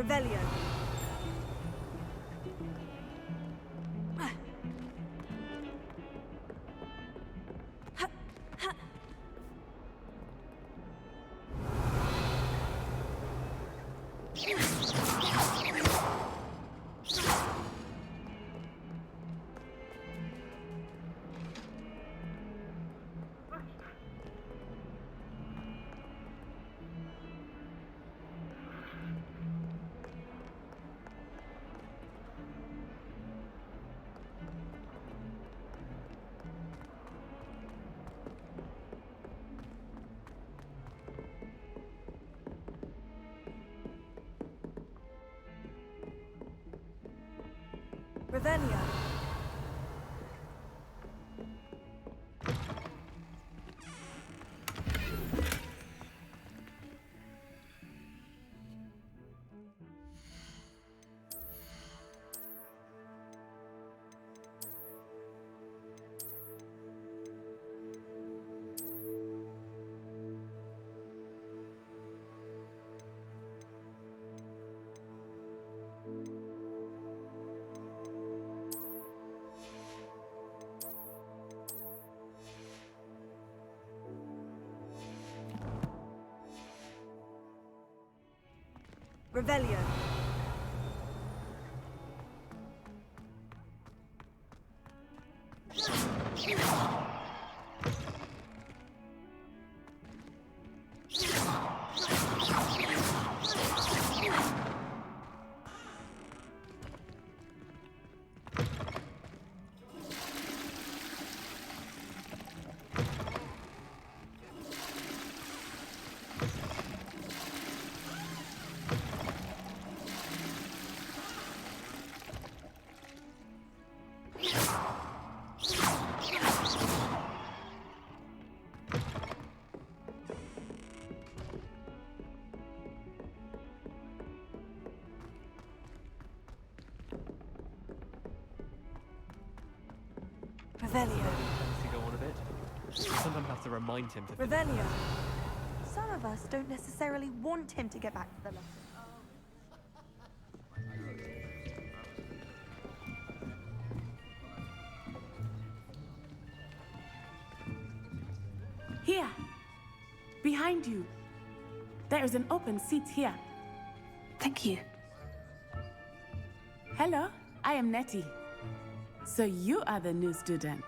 Revelio. Revelio. Revelio. Revelio. To go on a bit. Sometimes I have to remind him to. Revelio. Some of us don't necessarily want him to get back to the lesson. Here, behind you. There is an open seat here. Thank you. Hello, I am Nettie. So you are the new student.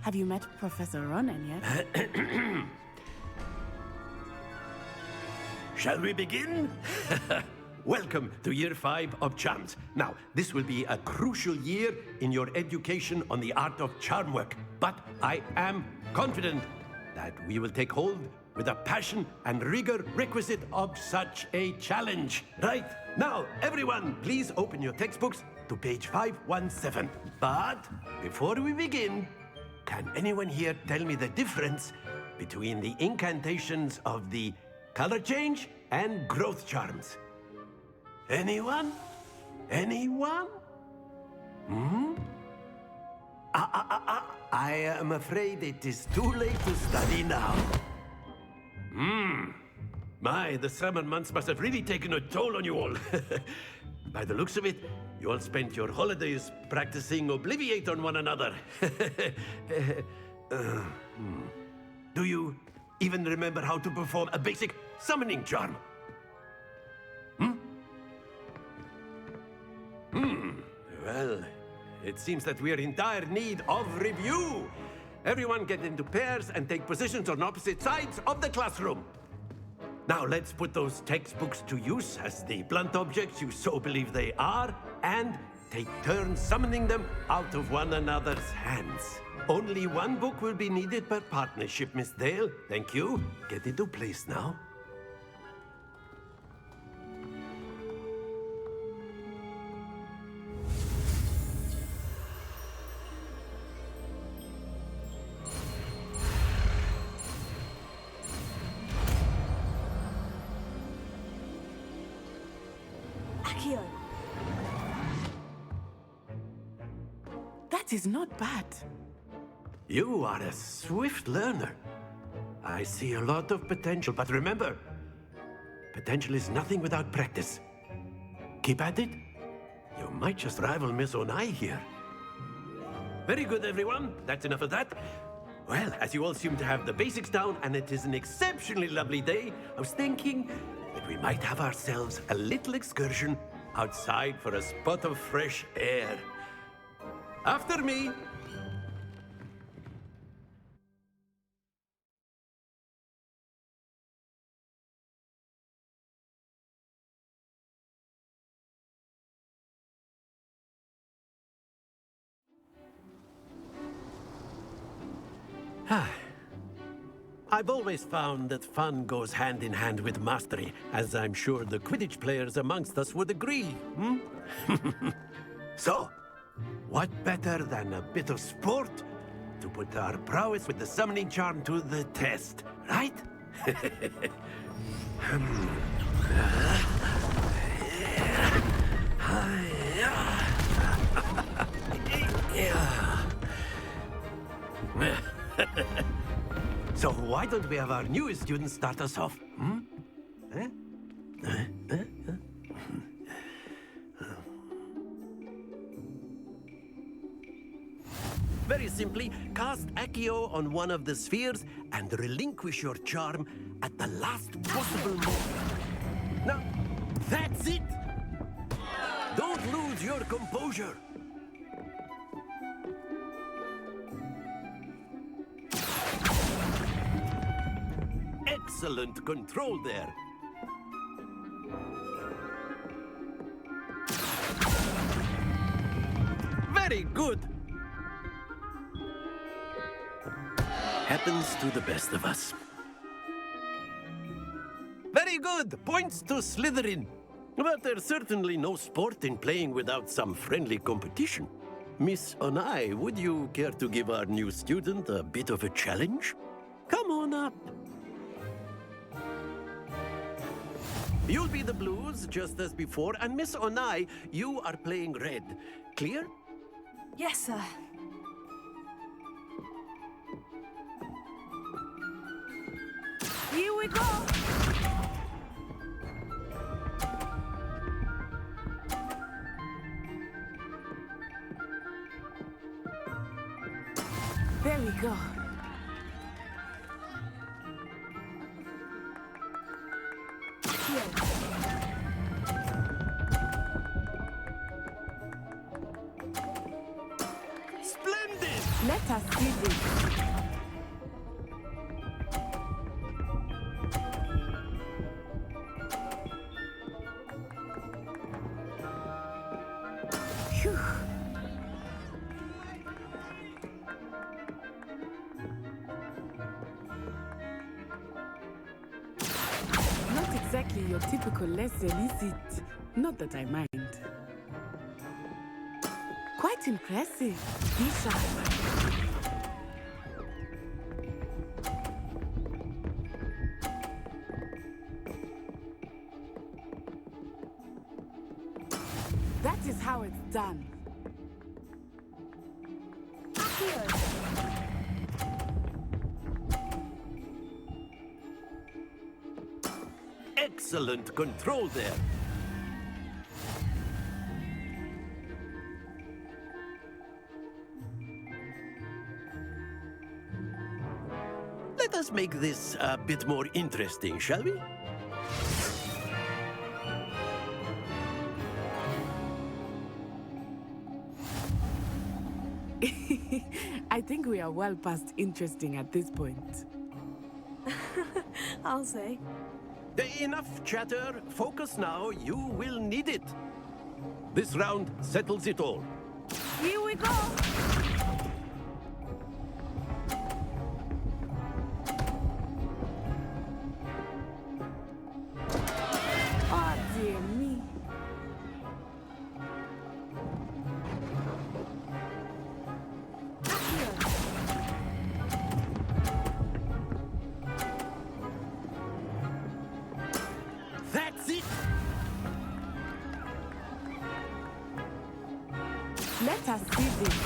Have you met Professor Ronan yet? Shall we begin? Welcome to Year 5 of Charms. Now, this will be a crucial year in your education on the art of charm work. But I am confident that we will take hold with the passion and rigor requisite of such a challenge. Right, now, everyone, please open your textbooks to page 517. But before we begin, can anyone here tell me the difference between the incantations of the color change and growth charms? Anyone? Anyone? I am afraid it is too late to study now. My, the summer months must have really taken a toll on you all. By the looks of it, you all spent your holidays practicing Obliviate on one another. Do you even remember how to perform a basic summoning charm? Well, it seems that we are in dire need of review. Everyone get into pairs and take positions on opposite sides of the classroom. Now let's put those textbooks to use as the blunt objects you so believe they are, and take turns summoning them out of one another's hands. Only one book will be needed per partnership, Miss Dale. Thank you. Get into place now. Accio. That is not bad. You are a swift learner. I see a lot of potential, but remember, potential is nothing without practice. keep at it? You might just rival Miss Onai here. Very good, everyone. That's enough of that. Well, as you all seem to have the basics down, and it is an exceptionally lovely day, I was thinking that we might have ourselves a little excursion outside for a spot of fresh air. After me. I've always found that fun goes hand in hand with mastery, as I'm sure the Quidditch players amongst us would agree, hmm? So, what better than a bit of sport to put our prowess with the summoning charm to the test, right? So why don't we have our newest student start us off? Hmm? Very simply, cast Accio on one of the spheres and relinquish your charm at the last possible moment. Now, that's it! Don't lose your composure! Excellent control there. Very good. Happens to the best of us. Very good. Points to Slytherin. But there's certainly no sport in playing without some friendly competition. Miss Onai, would you care to give our new student a bit of a challenge? Come on up. You'll be the blues, just as before, and Miss Onai, you are playing red. Clear? Yes, sir. Here we go! There we go. Splendid! Let us see this. Phew. Not exactly your typical lesson, is it? Not that I mind. Quite impressive. Be sharp. That is how it's done. Excellent control there. Let us make this a bit more interesting, shall we? I think we are well past interesting at this point. I'll say. Enough chatter. Focus now. You will need it. This round settles it all. Here we go! Oh, dear me. That's it. Let us see this.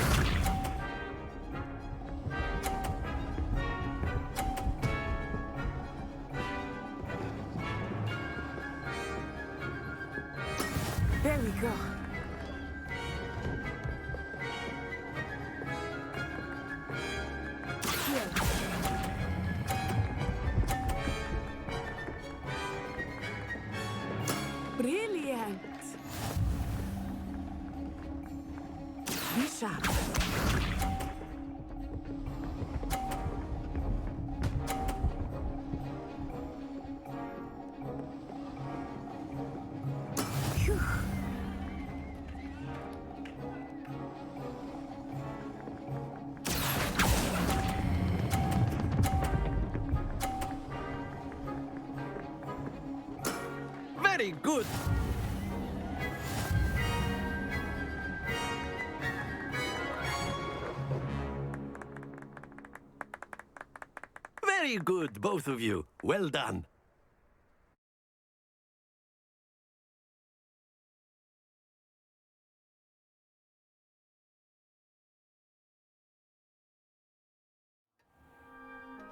Very go. Brilliant. Be sharp. Phew. Very good. Very good, both of you. Well done.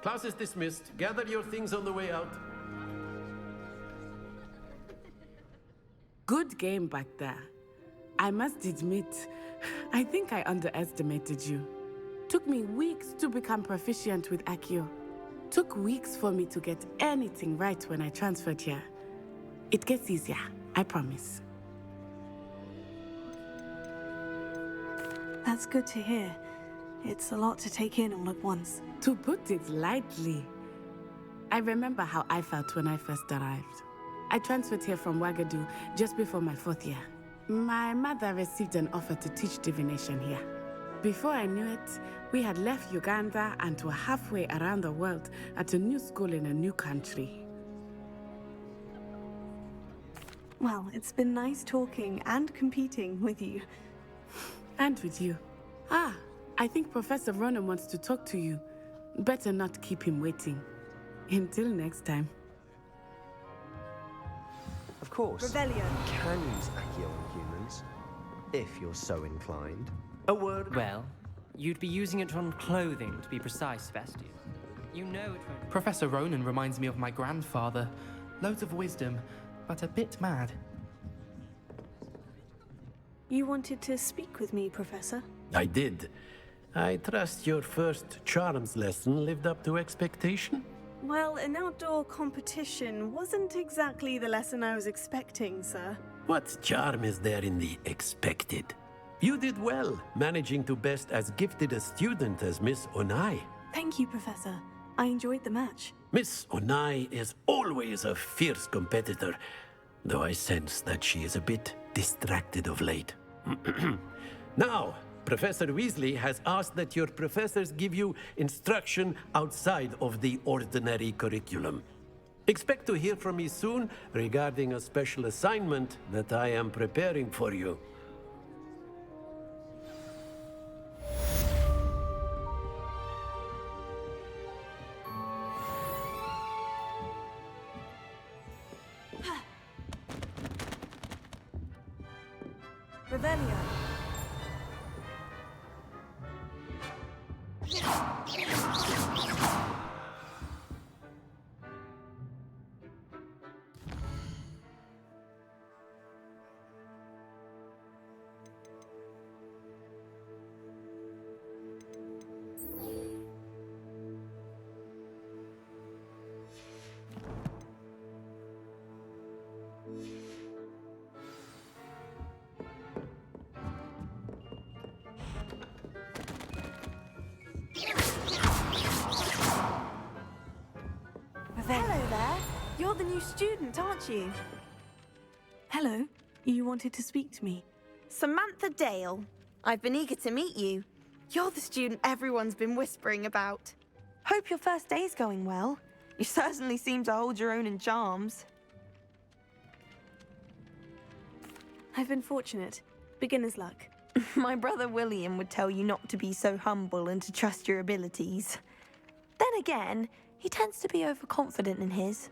Class is dismissed. Gather your things on the way out. Good game back there. I must admit, I think I underestimated you. Took me weeks to become proficient with Accio. Took weeks for me to get anything right when I transferred here. It gets easier, I promise. That's good to hear. It's a lot to take in all at once. To put it lightly, I remember how I felt when I first arrived. I transferred here from Wagadu just before my 4th year. My mother received an offer to teach divination here. Before I knew it, we had left Uganda and were halfway around the world at a new school in a new country. Well, it's been nice talking and competing with you. And with you. Ah, I think Professor Ronan wants to talk to you. Better not keep him waiting. Until next time. Of course, Revelio. you can use Accio on humans, if you're so inclined. A word. Well, you'd be using it on clothing, to be precise, Sebastian. You know it won't... Professor Ronan reminds me of my grandfather. Loads of wisdom, but a bit mad. You wanted to speak with me, Professor? I did. I trust your first charms lesson lived up to expectation? Well, an outdoor competition wasn't exactly the lesson I was expecting, sir. What charm is there in the expected? You did well, managing to best as gifted a student as Miss Onai. Thank you, Professor. I enjoyed the match. Miss Onai is always a fierce competitor, though I sense that she is a bit distracted of late. Now, Professor Weasley has asked that your professors give you instruction outside of the ordinary curriculum. Expect to hear from me soon regarding a special assignment that I am preparing for you. Revelio. Hello there. You're the new student, aren't you? Hello. You wanted to speak to me? Samantha Dale. I've been eager to meet you. You're the student everyone's been whispering about. Hope your first day's going well. You certainly seem to hold your own in charms. I've been fortunate. Beginner's luck. My brother William would tell you not to be so humble and to trust your abilities. Then again, he tends to be overconfident in his.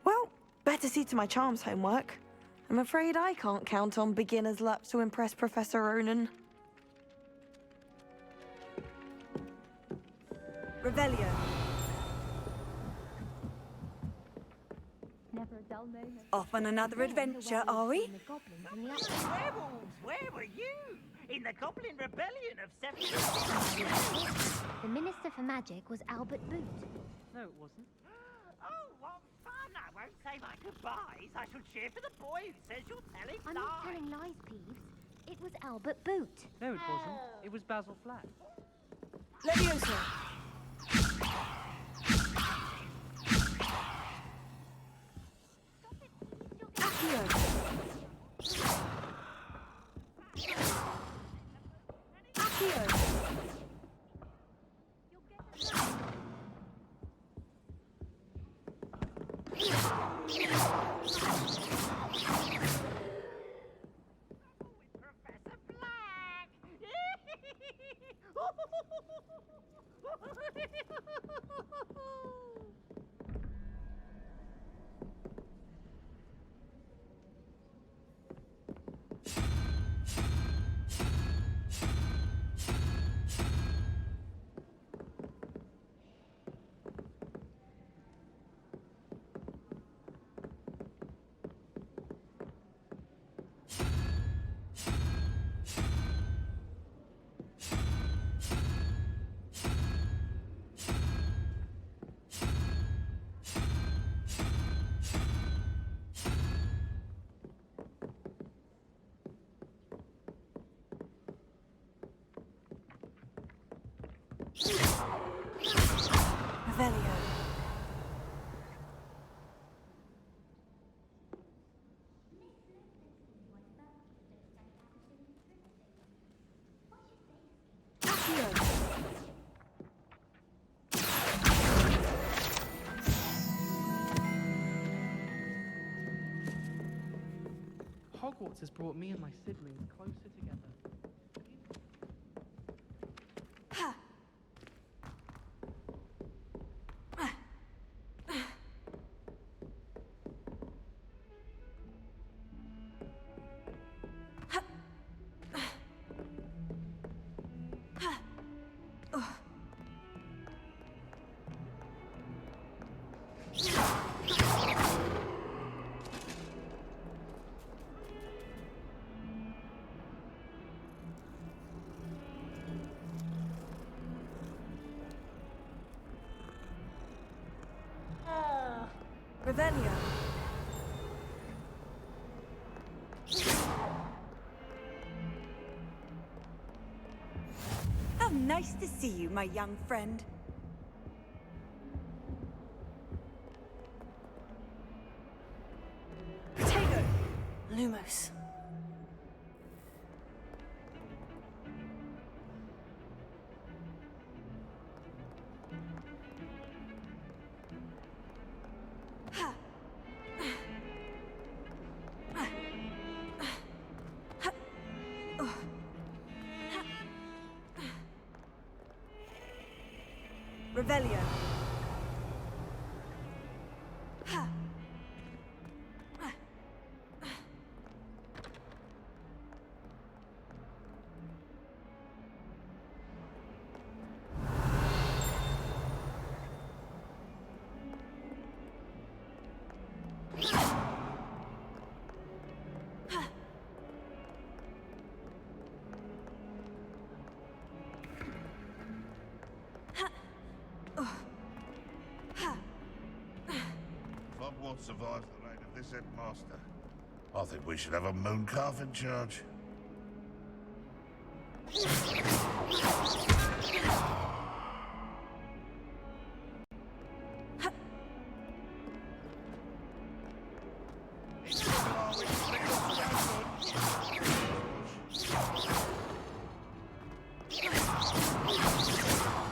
Well, better see to my charms homework. I'm afraid I can't count on beginner's luck to impress Professor Ronan. Revelio. Off on another adventure, are we? Werewolves, where were you? In the Goblin Rebellion of 70... The Minister for Magic was Albert Boot. No, it wasn't. Oh, what fun! I won't say my goodbyes. I shall cheer for the boy who says you're telling I'm lies. not telling lies, Peeves. It was Albert Boot. No, it wasn't. It was Basil Flat. Leviosa! Accio! Accio! Professor Black! Revelio. Accio. Hogwarts has brought me and my siblings closer together. Revelio. How nice to see you, my young friend. Potato. Lumos. Revelio. Hogwarts survives the reign of this headmaster. I think we should have a mooncalf in charge.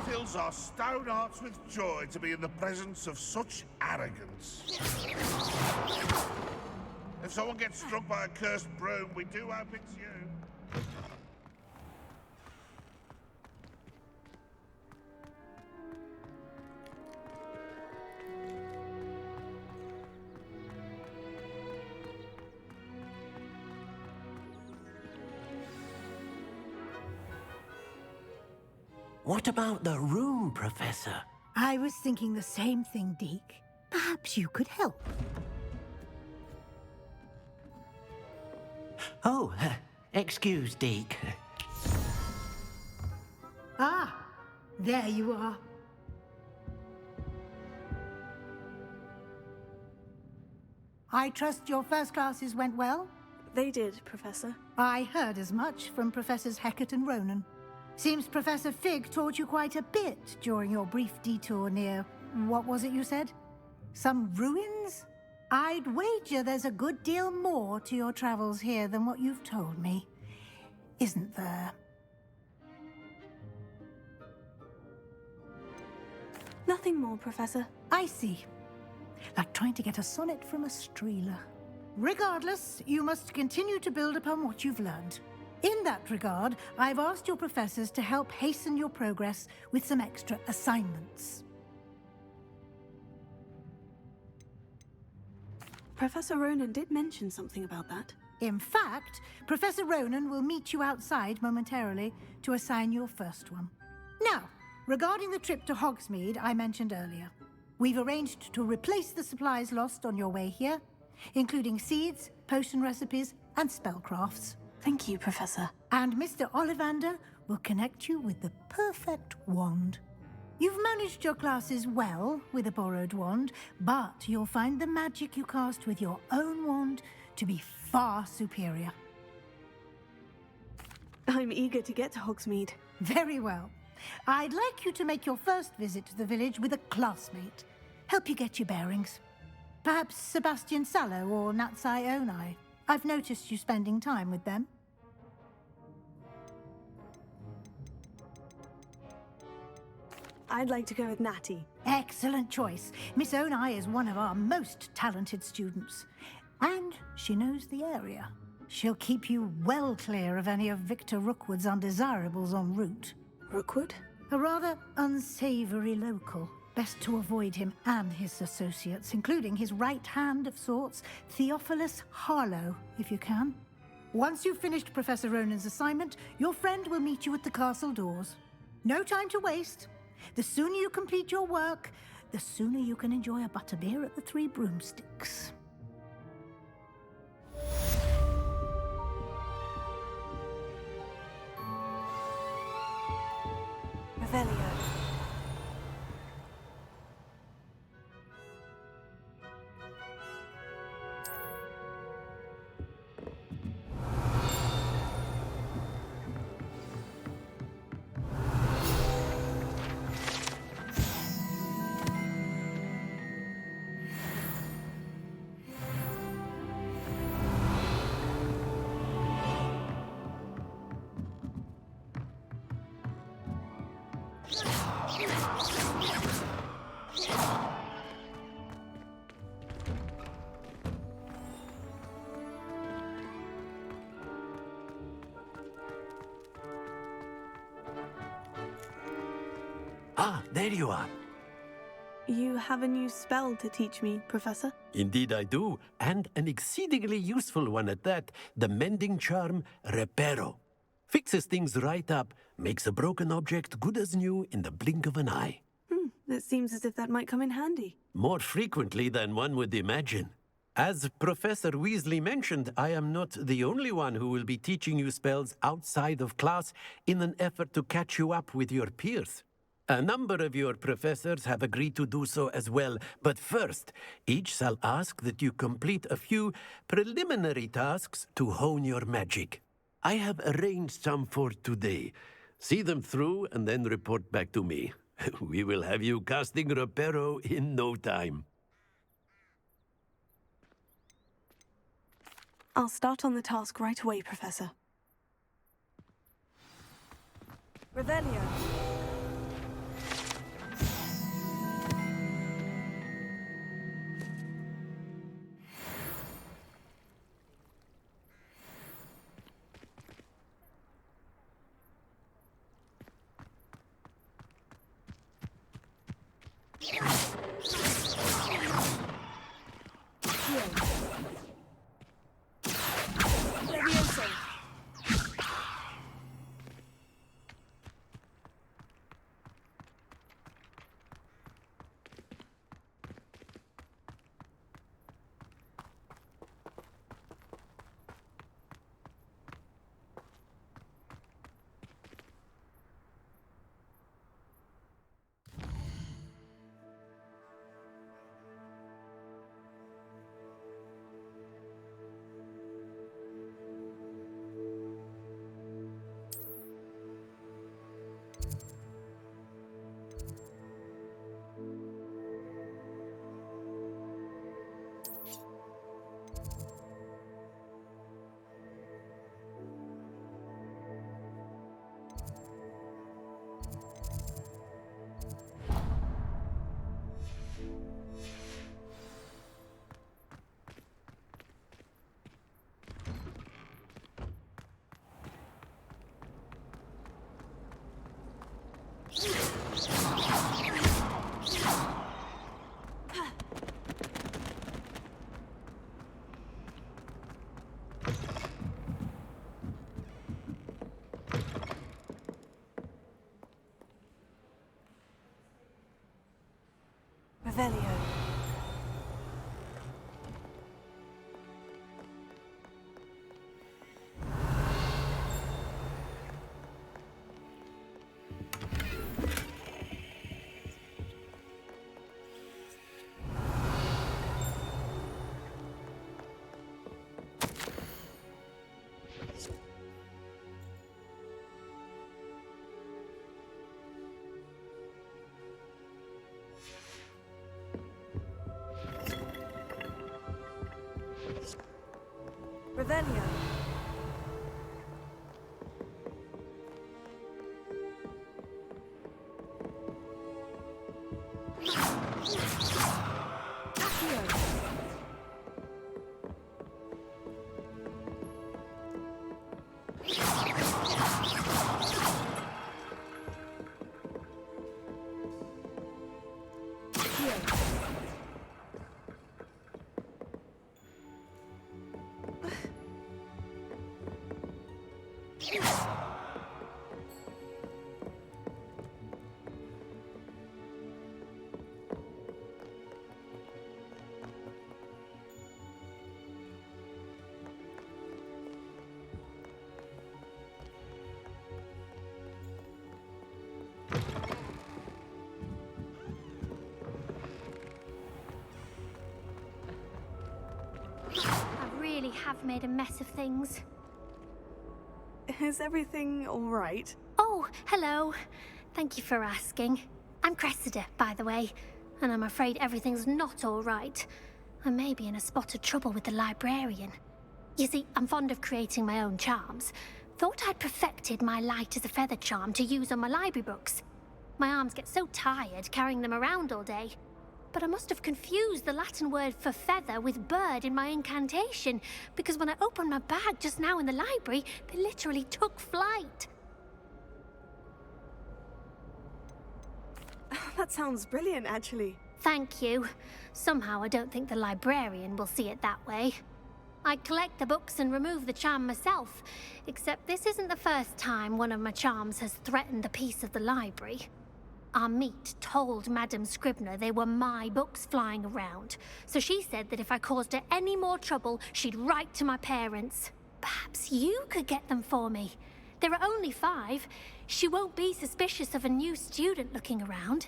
Fills our stone hearts with joy to be in the presence of such arrogance. If someone gets struck by a cursed broom, we do hope it's you. What about the room, Professor? I was thinking the same thing, Deke. Perhaps you could help. Oh, excuse, Deke. Ah, there you are. I trust your first classes went well? They did, Professor. I heard as much from Professors Hecat and Ronan. Seems Professor Fig taught you quite a bit during your brief detour near... what was it you said? Some ruins? I'd wager there's a good deal more to your travels here than what you've told me. Isn't there? Nothing more, Professor. I see. Like trying to get a sonnet from a streeler. Regardless, you must continue to build upon what you've learned. In that regard, I've asked your professors to help hasten your progress with some extra assignments. Professor Ronan did mention something about that. In fact, Professor Ronan will meet you outside momentarily to assign your first one. Now, regarding the trip to Hogsmeade I mentioned earlier, we've arranged to replace the supplies lost on your way here, including seeds, potion recipes, and spellcrafts. Thank you, Professor. And Mr. Ollivander will connect you with the perfect wand. You've managed your classes well with a borrowed wand, but you'll find the magic you cast with your own wand to be far superior. I'm eager to get to Hogsmeade. Very well. I'd like you to make your first visit to the village with a classmate. Help you get your bearings. Perhaps Sebastian Sallow or Natsai Onai. I've noticed you spending time with them. I'd like to go with Natty. Excellent choice. Miss Onai is one of our most talented students. And she knows the area. She'll keep you well clear of any of Victor Rookwood's undesirables en route. Rookwood? A rather unsavory local. Best to avoid him and his associates, including his right hand of sorts, Theophilus Harlow, if you can. Once you've finished Professor Ronan's assignment, your friend will meet you at the castle doors. No time to waste. The sooner you complete your work, the sooner you can enjoy a butterbeer at the Three Broomsticks. Revelio. Ah, there you are. You have a new spell to teach me, Professor? Indeed I do, and an exceedingly useful one at that, the mending charm Reparo. Fixes things right up, makes a broken object good as new in the blink of an eye. It seems as if that might come in handy. More frequently than one would imagine. As Professor Weasley mentioned, I am not the only one who will be teaching you spells outside of class in an effort to catch you up with your peers. A number of your professors have agreed to do so as well, but first, each shall ask that you complete a few preliminary tasks to hone your magic. I have arranged some for today. See them through and then report back to me. We will have you casting Reparo in no time. I'll start on the task right away, Professor. Revelio. Levioso. Revelio. Revelio. I really have made a mess of things. Is everything all right? Oh, hello. Thank you for asking. I'm Cressida, by the way, and I'm afraid everything's not all right. I may be in a spot of trouble with the librarian. You see, I'm fond of creating my own charms. Thought I'd perfected my light as a feather charm to use on my library books. My arms get so tired carrying them around all day. But I must have confused the Latin word for feather with bird in my incantation, because when I opened my bag just now in the library, they literally took flight. That sounds brilliant, actually. Thank you. Somehow I don't think the librarian will see it that way. I collect the books and remove the charm myself, except this isn't the first time one of my charms has threatened the peace of the library. Our meet told Madame Scribner they were my books flying around, so she said that if I caused her any more trouble, she'd write to my parents. Perhaps you could get them for me. There are only 5. She won't be suspicious of a new student looking around.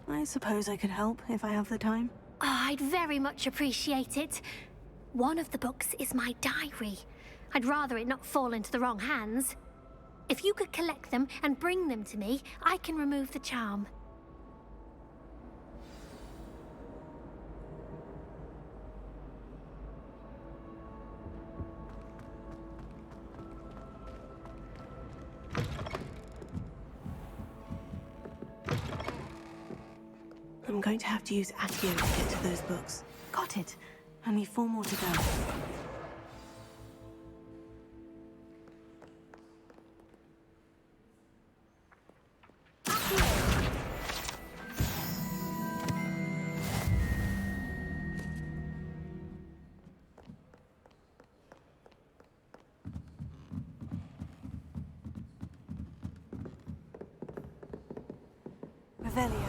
I suppose I could help if I have the time. Oh, I'd very much appreciate it. One of the books is my diary. I'd rather it not fall into the wrong hands. If you could collect them and bring them to me, I can remove the charm. I'm going to have to use Accio to get to those books. Got it. Only 4 more to go. Revelio.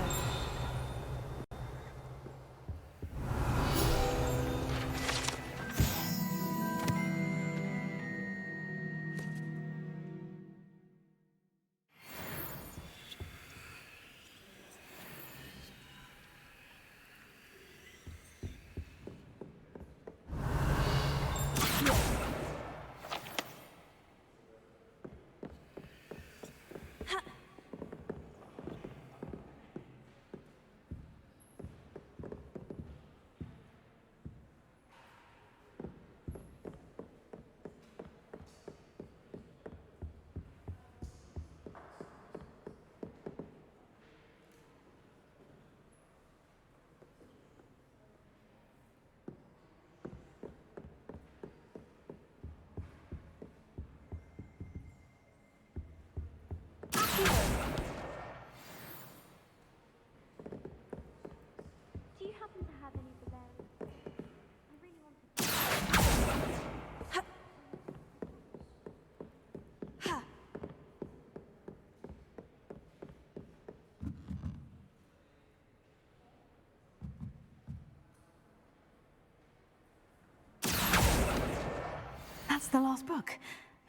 It's the last book.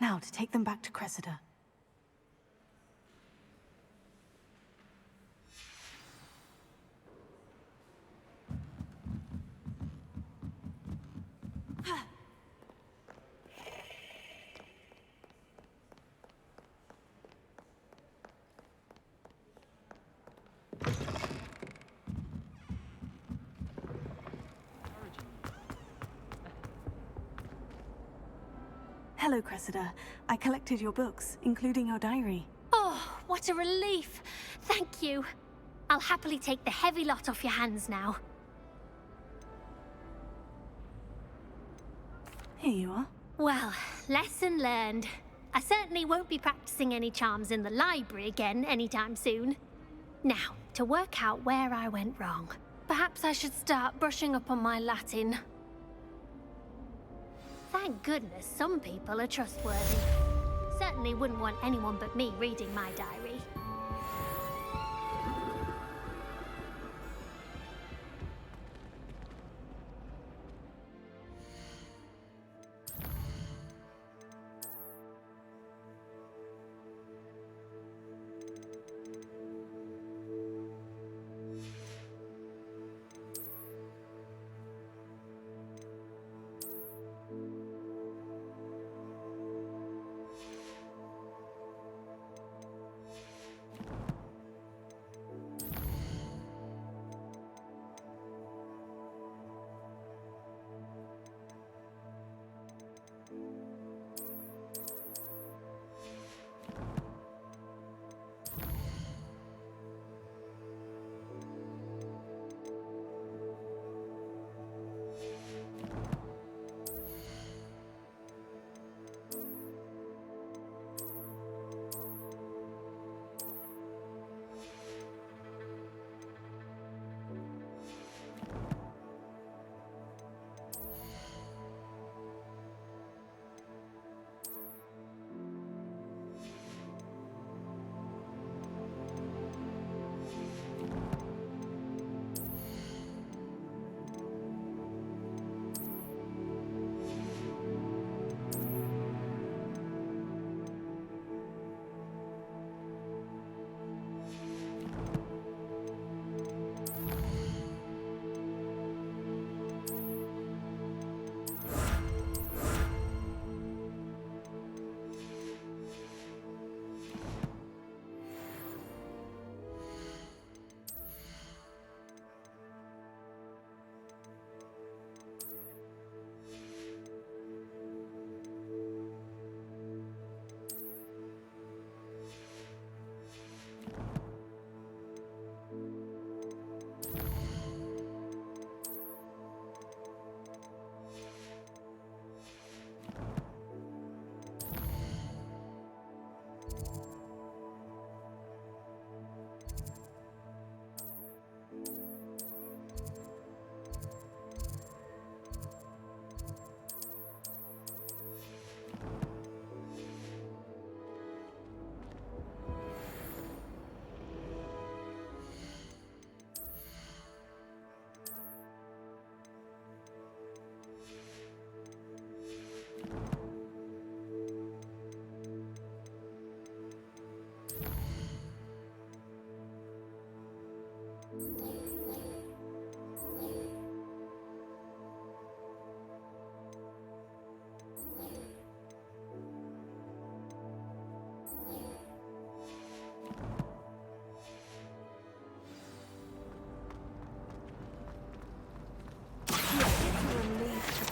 Now to take them back to Cressida. Hello, Cressida. I collected your books, including your diary. Oh, what a relief. Thank you. I'll happily take the heavy lot off your hands now. Here you are. Well, lesson learned. I certainly won't be practicing any charms in the library again anytime soon. Now, to work out where I went wrong. Perhaps I should start brushing up on my Latin. Thank goodness some people are trustworthy. Certainly wouldn't want anyone but me reading my diary.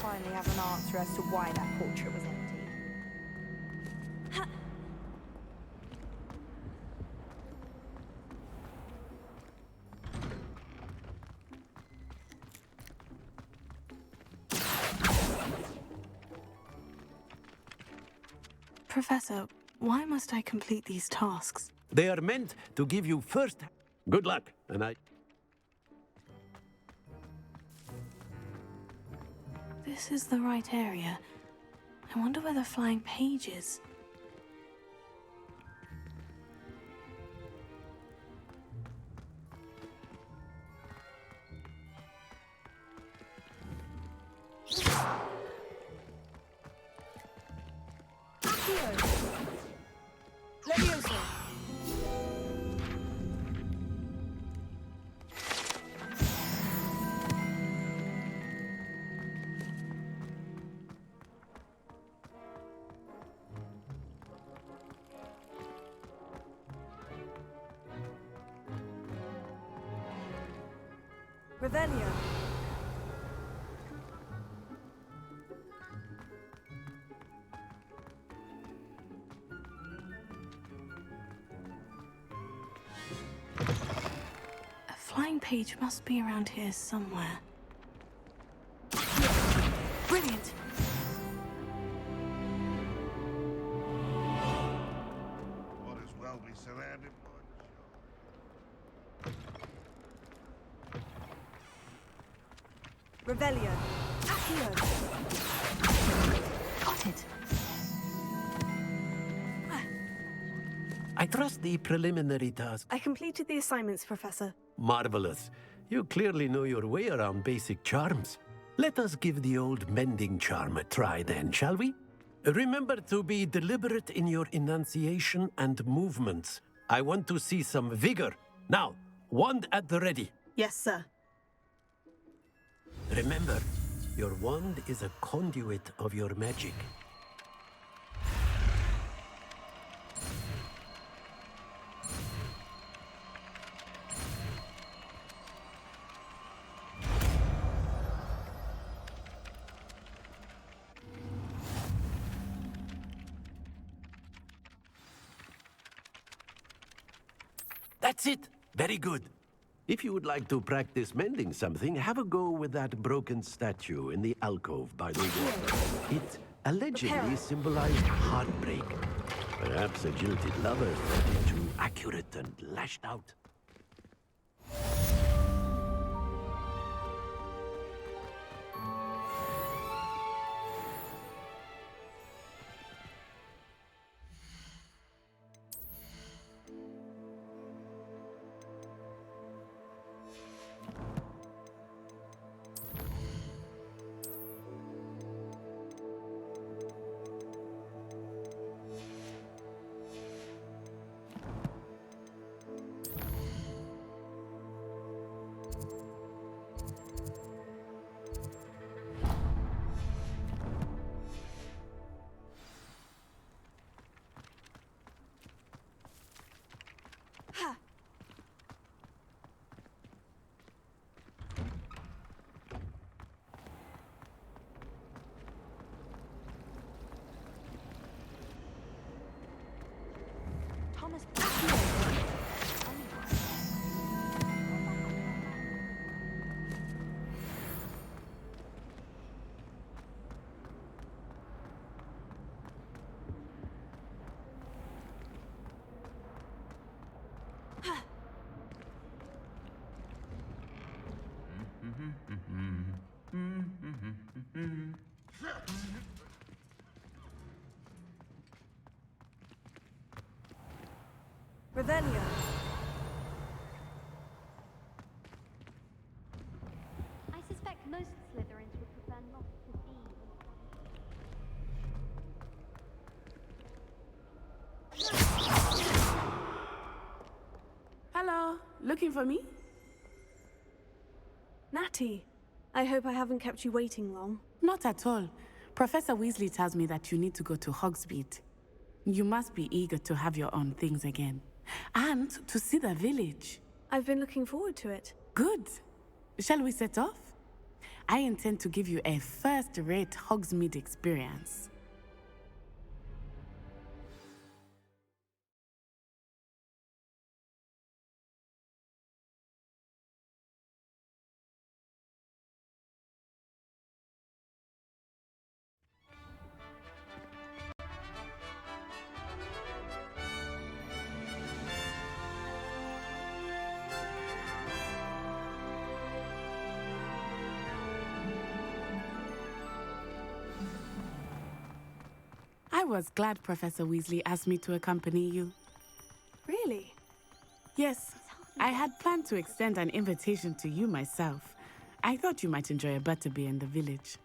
Finally have an answer as to why that portrait was empty. Professor, why must I complete these tasks? They are meant to give you first... Good luck, and I... This is the right area. I wonder where the flying page is. Accio. Levioso. Revelio. A flying page must be around here somewhere. Brilliant! Might as well be surrounded by Revelio. Accio. Got it. I trust the preliminary task. I completed the assignments, Professor. Marvelous. You clearly know your way around basic charms. Let us give the old mending charm a try then, shall we? Remember to be deliberate in your enunciation and movements. I want to see some vigor. Now, wand at the ready. Yes, sir. Remember, your wand is a conduit of your magic. That's it! Very good. If you would like to practice mending something, have a go with that broken statue in the alcove by the wall. It allegedly symbolized heartbreak. Perhaps a jilted lover felt it too accurate and lashed out. Thomas. Revelio. I suspect most Slytherins would prefer not to be. Hello, looking for me? Natty, I hope I haven't kept you waiting long. Not at all. Professor Weasley tells me that you need to go to Hogsmeade. You must be eager to have your own things again. And to see the village. I've been looking forward to it. Good. Shall we set off? I intend to give you a first-rate Hogsmeade experience. I was glad Professor Weasley asked me to accompany you. Really? Yes, I had planned to extend an invitation to you myself. I thought you might enjoy a butterbeer in the village.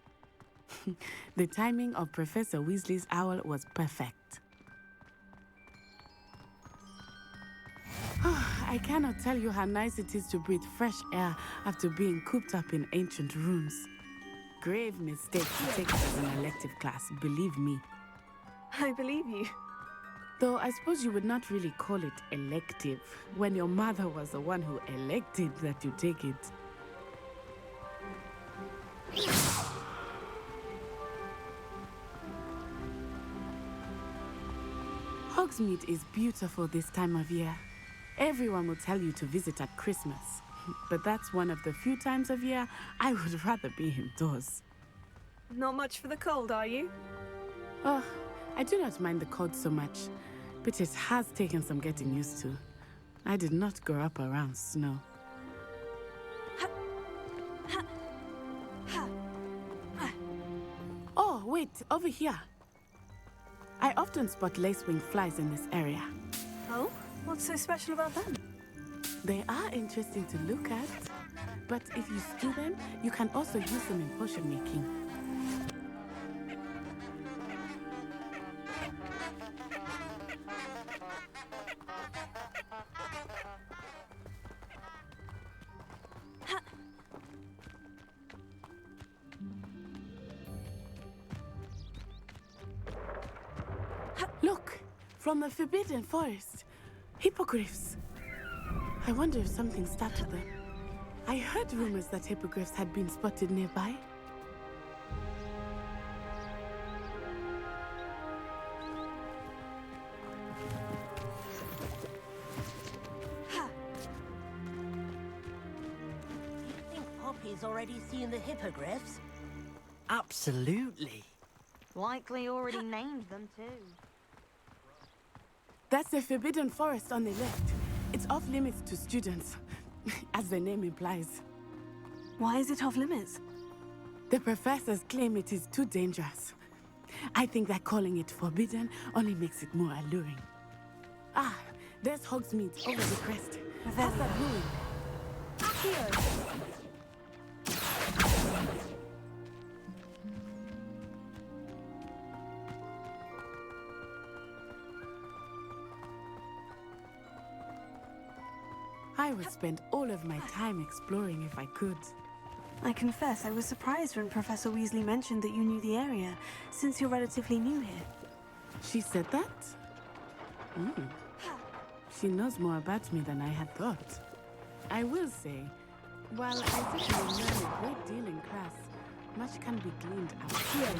The timing of Professor Weasley's owl was perfect. I cannot tell you how nice it is to breathe fresh air after being cooped up in ancient rooms. Grave mistake to take it as an elective class, believe me. I believe you. Though I suppose you would not really call it elective when your mother was the one who elected that you take it. Hogsmeade is beautiful this time of year. Everyone will tell you to visit at Christmas, but that's one of the few times of year I would rather be indoors. Not much for the cold, are you? Oh, I do not mind the cold so much, but it has taken some getting used to. I did not grow up around snow. Oh, wait, over here. I often spot lacewing flies in this area. Oh? What's so special about them? They are interesting to look at, but if you stew them, you can also use them in potion making. Look, from the Forbidden Forest. Hippogriffs. I wonder if something started them. I heard rumors that hippogriffs had been spotted nearby. Do you think Poppy's already seen the hippogriffs? Absolutely. Likely already named them too. That's the Forbidden Forest on the left. It's off limits to students, as the name implies. Why is it off limits? The professors claim it is too dangerous. I think that calling it forbidden only makes it more alluring. Ah, there's Hogsmeade over the crest. How's that going? I would spend all of my time exploring if I could. I confess I was surprised when Professor Weasley mentioned that you knew the area, since you're relatively new here. She said that? She knows more about me than I had thought. I will say, while I certainly learn a great deal in class, much can be gleaned out here.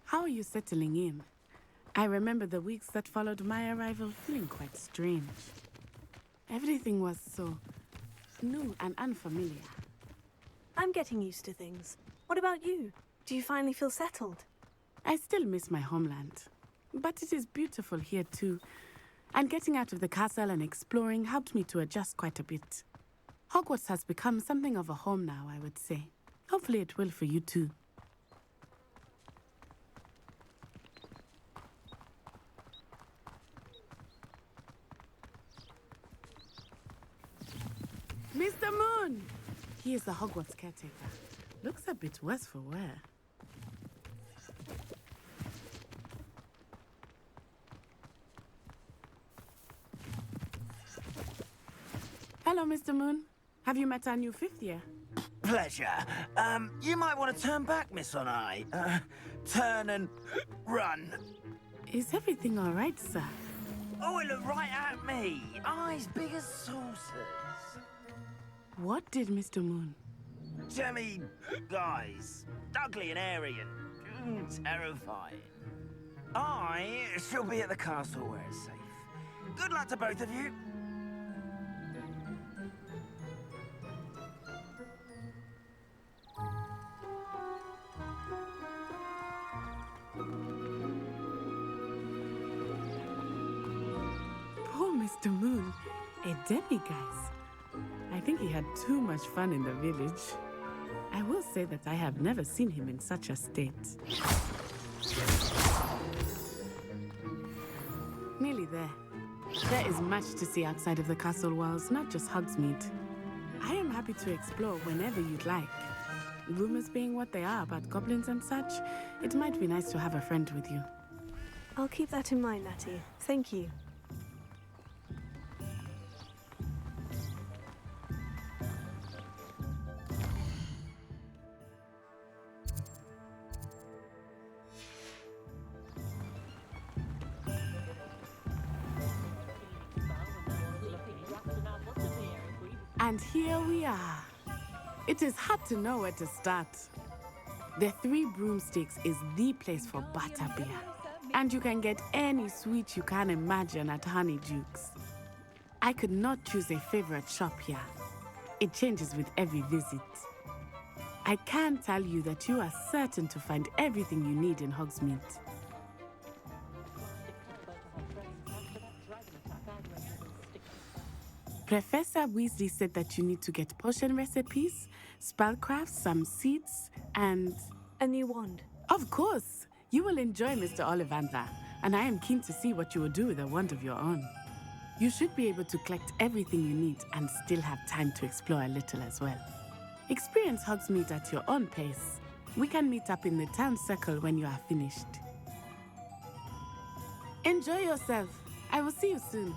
How are you settling in? I remember the weeks that followed my arrival feeling quite strange. Everything was so new and unfamiliar. I'm getting used to things. What about you? Do you finally feel settled? I still miss my homeland, but it is beautiful here too. And getting out of the castle and exploring helped me to adjust quite a bit. Hogwarts has become something of a home now, I would say. Hopefully it will for you too. Mr. Moon! He is the Hogwarts caretaker. Looks a bit worse for wear. Hello, Mr. Moon. Have you met our new fifth year? Pleasure. You might want to turn back, Miss Onai. Turn and run. Is everything all right, sir? Oh, it looked right at me. Eyes big as saucers. What did Mr. Moon? Jemmy, guys. Ugly and airy and terrifying. I shall be at the castle where it's safe. Good luck to both of you. Poor Mr. Moon. A demiguise. I think he had too much fun in the village. I will say that I have never seen him in such a state. Nearly there. There is much to see outside of the castle walls, not just Hogsmeade. I am happy to explore whenever you'd like. Rumors being what they are about goblins and such, it might be nice to have a friend with you. I'll keep that in mind, Natty. Thank you. And here we are. It is hard to know where to start. The Three Broomsticks is the place for butterbeer. And you can get any sweet you can imagine at Honeydukes. I could not choose a favorite shop here. It changes with every visit. I can tell you that you are certain to find everything you need in Hogsmeade. Professor Weasley said that you need to get potion recipes, spellcraft, some seeds, and... a new wand. Of course! You will enjoy Mr. Ollivander, and I am keen to see what you will do with a wand of your own. You should be able to collect everything you need and still have time to explore a little as well. Experience Hogsmeade at your own pace. We can meet up in the town circle when you are finished. Enjoy yourself. I will see you soon.